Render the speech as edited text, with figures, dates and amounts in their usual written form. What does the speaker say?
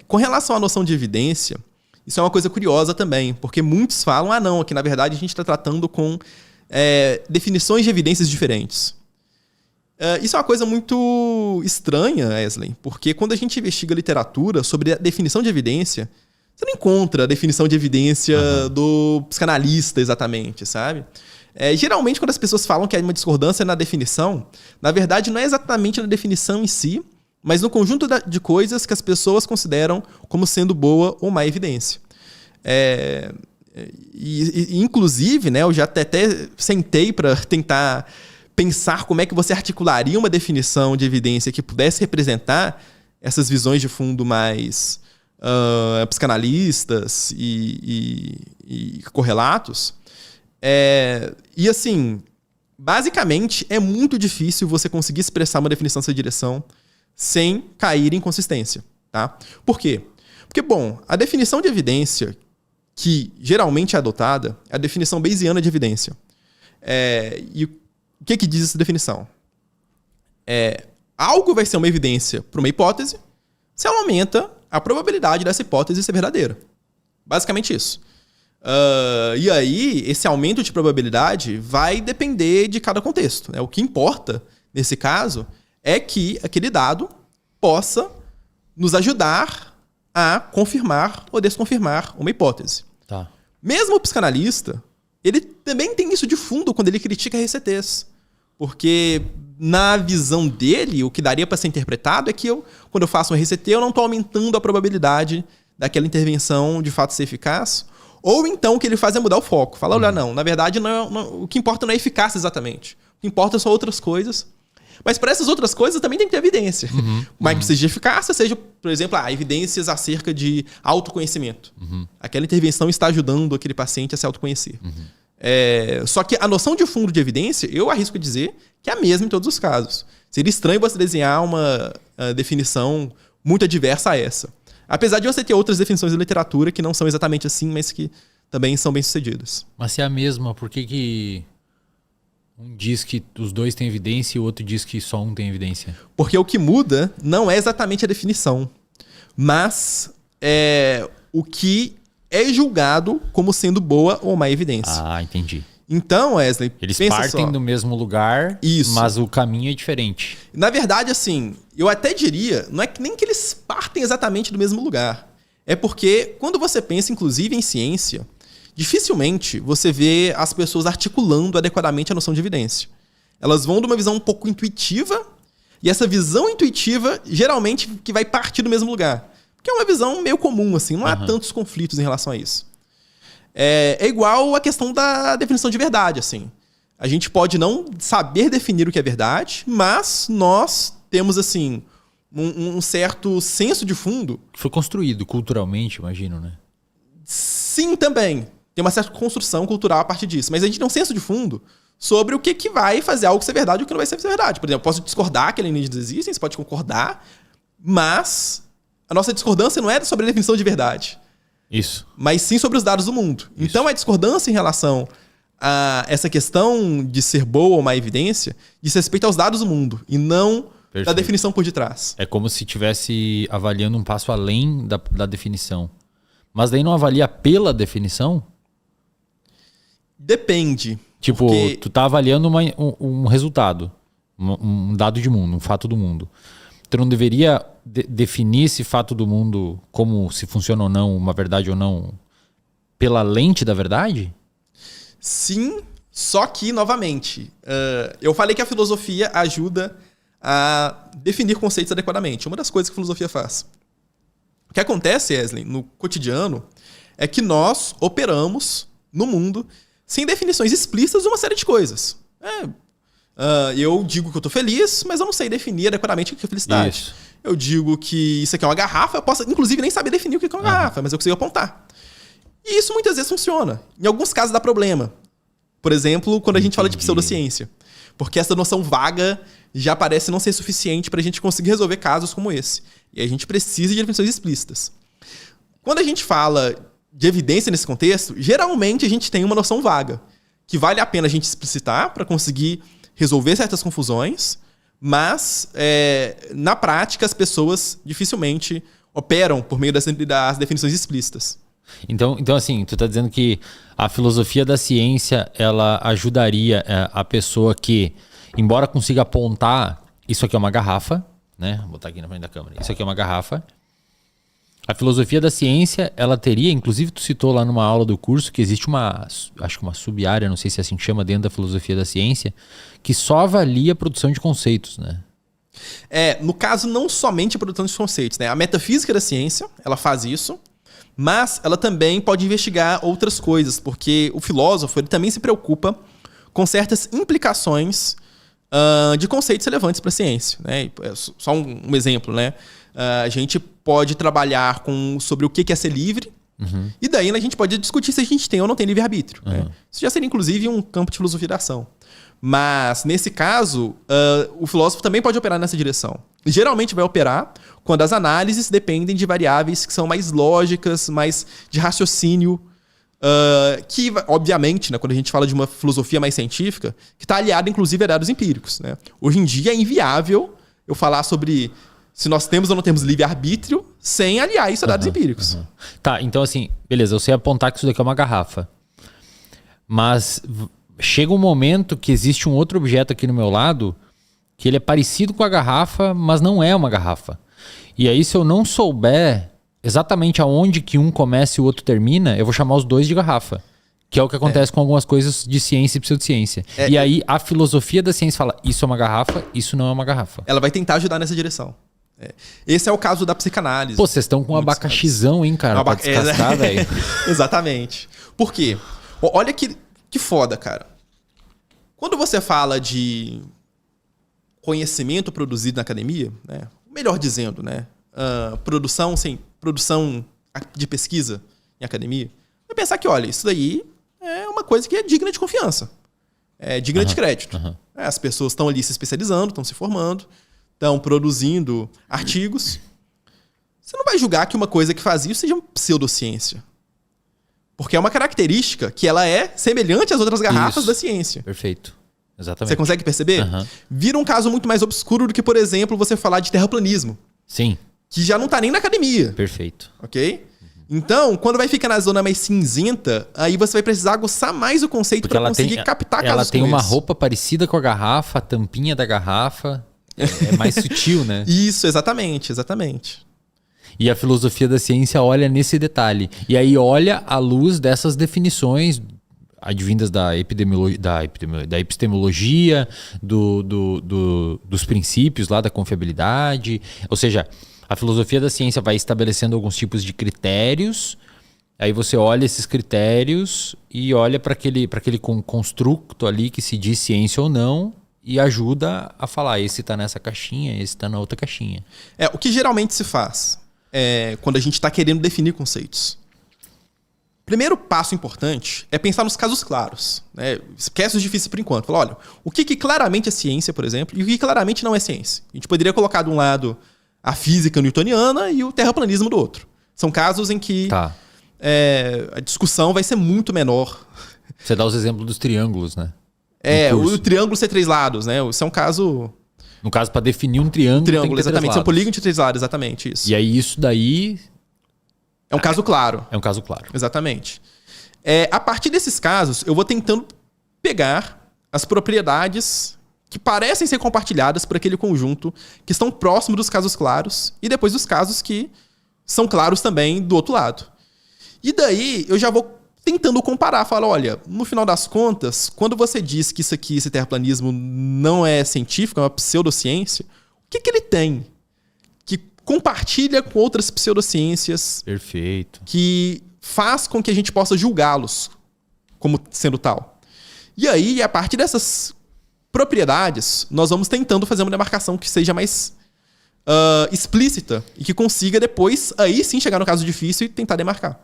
Com relação à noção de evidência, isso é uma coisa curiosa também, porque muitos falam, não, aqui na verdade a gente está tratando com definições de evidências diferentes. Isso é uma coisa muito estranha, Wesley, porque quando a gente investiga literatura sobre a definição de evidência, você não encontra a definição de evidência do psicanalista exatamente, sabe? Geralmente, quando as pessoas falam que há uma discordância na definição, na verdade não é exatamente na definição em si, mas no conjunto de coisas que as pessoas consideram como sendo boa ou má evidência. Inclusive, né, eu já até sentei para tentar pensar como é que você articularia uma definição de evidência que pudesse representar essas visões de fundo mais psicanalistas e correlatos. E assim, basicamente, é muito difícil você conseguir expressar uma definição dessa direção sem cair em inconsistência, tá? Por quê? Porque, bom, a definição de evidência que geralmente é adotada é a definição bayesiana de evidência. E o que diz essa definição? Algo vai ser uma evidência para uma hipótese se ela aumenta a probabilidade dessa hipótese ser verdadeira. Basicamente isso. E aí, esse aumento de probabilidade vai depender de cada contexto, né? O que importa, nesse caso, é que aquele dado possa nos ajudar a confirmar ou desconfirmar uma hipótese. Tá. Mesmo o psicanalista, ele também tem isso de fundo quando ele critica RCTs. Porque, na visão dele, o que daria para ser interpretado é que quando eu faço um RCT, eu não estou aumentando a probabilidade daquela intervenção de fato ser eficaz. Ou então o que ele faz é mudar o foco. Fala, olha, não, na verdade, o que importa não é eficácia exatamente. O que importa são outras coisas. Mas para essas outras coisas também tem que ter evidência. Mas seja de eficácia, seja, por exemplo, evidências acerca de autoconhecimento. Aquela intervenção está ajudando aquele paciente a se autoconhecer. Só que a noção de fundo de evidência, eu arrisco dizer que é a mesma em todos os casos. Seria estranho você desenhar uma definição muito adversa a essa. Apesar de você ter outras definições de literatura que não são exatamente assim, mas que também são bem-sucedidas. Mas se é a mesma, por que um diz que os dois têm evidência e o outro diz que só um tem evidência? Porque o que muda não é exatamente a definição, mas o que é julgado como sendo boa ou má evidência. Entendi. Então, Wesley, eles partem do mesmo lugar, mas o caminho é diferente. Na verdade, assim, eu até diria, não é que nem que eles partem exatamente do mesmo lugar. É porque quando você pensa, inclusive, em ciência, dificilmente você vê as pessoas articulando adequadamente a noção de evidência. Elas vão de uma visão um pouco intuitiva, e essa visão intuitiva, geralmente, que vai partir do mesmo lugar. Porque é uma visão meio comum, assim, não há tantos conflitos em relação a isso. É igual a questão da definição de verdade, assim. A gente pode não saber definir o que é verdade, mas nós temos, assim, um certo senso de fundo. Foi construído culturalmente, imagino, né? Sim, também. Tem uma certa construção cultural a partir disso. Mas a gente tem um senso de fundo sobre o que vai fazer algo ser verdade e o que não vai ser verdade. Por exemplo, eu posso discordar que alienígenas existem, você pode concordar, mas a nossa discordância não é sobre a definição de verdade. Isso. Mas sim sobre os dados do mundo. Isso. Então, a discordância em relação a essa questão de ser boa ou má evidência diz respeito aos dados do mundo e não da definição por detrás. É como se estivesse avaliando um passo além da definição. Mas daí não avalia pela definição? Depende. Tipo, tu tá avaliando um resultado, um dado de mundo, um fato do mundo. Tu não deveria definir esse fato do mundo como se funciona ou não, uma verdade ou não, pela lente da verdade? Sim, só que, novamente, eu falei que a filosofia ajuda a definir conceitos adequadamente. Uma das coisas que a filosofia faz. O que acontece, Wesley, no cotidiano, é que nós operamos no mundo sem definições explícitas de uma série de coisas. Eu digo que eu tô feliz, mas eu não sei definir adequadamente o que é felicidade. Isso. Eu digo que isso aqui é uma garrafa, eu posso, inclusive, nem saber definir o que é uma garrafa, mas eu consigo apontar. E isso muitas vezes funciona. Em alguns casos dá problema. Por exemplo, quando a gente fala de pseudociência. Porque essa noção vaga já parece não ser suficiente para a gente conseguir resolver casos como esse. E a gente precisa de definições explícitas. Quando a gente fala de evidência nesse contexto, geralmente a gente tem uma noção vaga, que vale a pena a gente explicitar para conseguir resolver certas confusões, mas na prática as pessoas dificilmente operam por meio das definições explícitas. Então, assim, tu tá dizendo que a filosofia da ciência, ela ajudaria a pessoa que, embora consiga apontar, isso aqui é uma garrafa, né? Vou botar aqui na frente da câmera. Isso aqui é uma garrafa. A filosofia da ciência, ela teria, inclusive tu citou lá numa aula do curso, que existe acho que uma sub-área, não sei se é assim que chama, dentro da filosofia da ciência, que só avalia a produção de conceitos, né? No caso, não somente a produção de conceitos, né? A metafísica da ciência, ela faz isso, mas ela também pode investigar outras coisas, porque o filósofo ele também se preocupa com certas implicações de conceitos relevantes para a ciência, né? Só um exemplo, né? A gente pode trabalhar sobre o que é ser livre, e daí a gente pode discutir se a gente tem ou não tem livre-arbítrio. Né? Isso já seria, inclusive, um campo de filosofia da ação. Mas, nesse caso, o filósofo também pode operar nessa direção. E, geralmente vai operar quando as análises dependem de variáveis que são mais lógicas, mais de raciocínio, que, obviamente, né, quando a gente fala de uma filosofia mais científica, que está aliada, inclusive, a dados empíricos. Né? Hoje em dia é inviável eu falar sobre se nós temos ou não temos livre-arbítrio sem aliar isso a dados empíricos. Tá, então assim, beleza, eu sei apontar que isso daqui é uma garrafa. Mas chega um momento que existe um outro objeto aqui no meu lado que ele é parecido com a garrafa, mas não é uma garrafa. E aí, se eu não souber exatamente aonde que um começa e o outro termina, eu vou chamar os dois de garrafa. Que é o que acontece com algumas coisas de ciência e pseudociência. E aí, a filosofia da ciência fala, isso é uma garrafa, isso não é uma garrafa. Ela vai tentar ajudar nessa direção. Esse é o caso da psicanálise. Pô, vocês estão com um abacaxizão, hein, cara? Pra descascar, velho. Exatamente. Por quê? Olha que foda, cara. Quando você fala de conhecimento produzido na academia, né? Melhor dizendo, né? Produção de pesquisa em academia, vai pensar que, olha, isso daí é uma coisa que é digna de confiança. É digna de crédito. As pessoas estão ali se especializando, estão se formando, estão produzindo artigos. Você não vai julgar que uma coisa que faz isso seja uma pseudociência. Porque é uma característica que ela é semelhante às outras garrafas da ciência. Perfeito. Exatamente. Você consegue perceber? Vira um caso muito mais obscuro do que, por exemplo, você falar de terraplanismo. Sim. Que já não tá nem na academia. Perfeito. Ok? Então, quando vai ficar na zona mais cinzenta, aí você vai precisar aguçar mais o conceito para conseguir captar casos ela tem como uma esse. roupa parecida com a garrafa, a tampinha da garrafa. É mais sutil, né? Isso, exatamente, exatamente. E a filosofia da ciência olha nesse detalhe. E aí olha à luz dessas definições advindas da epistemologia, dos princípios lá da confiabilidade. Ou seja, a filosofia da ciência vai estabelecendo alguns tipos de critérios. Aí você olha esses critérios e olha para aquele construto ali que se diz ciência ou não e ajuda a falar, esse está nessa caixinha, esse está na outra caixinha. O que geralmente se faz quando a gente está querendo definir conceitos. Primeiro passo importante é pensar nos casos claros. Né? Esquece os difíceis por enquanto. Fala, olha, o que claramente é ciência, por exemplo, e o que claramente não é ciência. A gente poderia colocar de um lado a física newtoniana e o terraplanismo do outro. São casos em que a discussão vai ser muito menor. Você dá os exemplos dos triângulos, né? O triângulo ser três lados, né? Isso é um caso... No caso, para definir um triângulo, tem que ter exatamente. três Isso é um polígono de três lados, exatamente isso. E aí isso daí... É um caso claro. É um caso claro. Exatamente. A partir desses casos, eu vou tentando pegar as propriedades que parecem ser compartilhadas por aquele conjunto que estão próximos dos casos claros e depois dos casos que são claros também do outro lado. E daí eu já vou tentando comparar. Falo, olha, no final das contas, quando você diz que isso aqui, esse terraplanismo não é científico, é uma pseudociência, o que ele tem que compartilha com outras pseudociências? Perfeito. Que faz com que a gente possa julgá-los como sendo tal. E aí, a partir dessas propriedades, nós vamos tentando fazer uma demarcação que seja mais explícita e que consiga depois, aí sim, chegar no caso difícil e tentar demarcar.